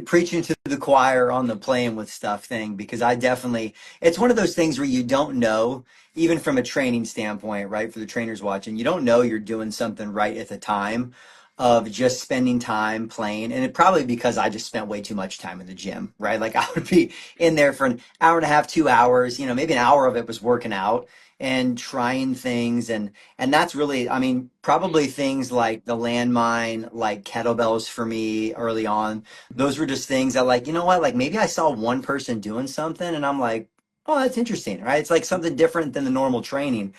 preaching to the choir on the playing with stuff thing, because I definitely, it's one of those things where you don't know, even from a training standpoint, right? For the trainers watching, you don't know you're doing something right at the time of just spending time playing. And it probably because I just spent way too much time in the gym, right? Like I would be in there for an hour and a half, 2 hours, maybe an hour of it was working out and trying things. And that's really, I mean, probably things like the landmine, like kettlebells for me early on, those were just things that, like, you know what, like maybe I saw one person doing something and I'm like, oh, that's interesting, right? It's like something different than the normal training.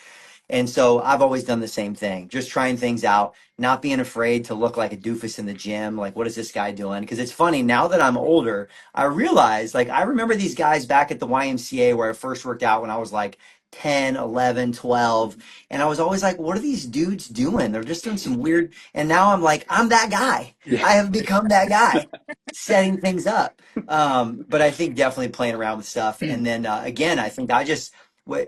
And so I've always done the same thing, just trying things out, not being afraid to look like a doofus in the gym. Like, what is this guy doing? Because it's funny, now that I'm older, I realize, like, I remember these guys back at the YMCA where I first worked out when I was like 10, 11, 12. And I was always like, what are these dudes doing? They're just doing some weird. And now I'm like, I'm that guy. Yeah. I have become that guy setting things up. But I think definitely playing around with stuff. And then again, I think I just,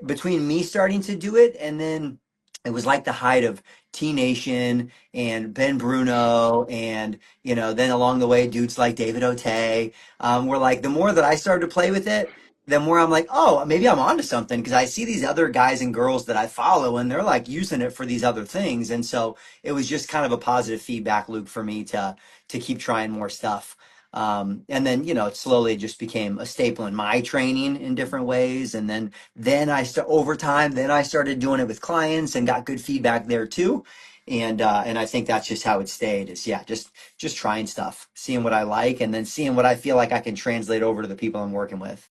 between me starting to do it and then it was like the height of T Nation and Ben Bruno and then along the way dudes like David Otey, were like, the more that I started to play with it, the more I'm like, oh, maybe I'm onto something, because I see these other guys and girls that I follow and they're like using it for these other things. And so it was just kind of a positive feedback loop for me to keep trying more stuff. And then, it slowly just became a staple in my training in different ways. And then over time, then I started doing it with clients and got good feedback there too. And I think that's just how it stayed, is yeah, just trying stuff, seeing what I like, and then seeing what I feel like I can translate over to the people I'm working with.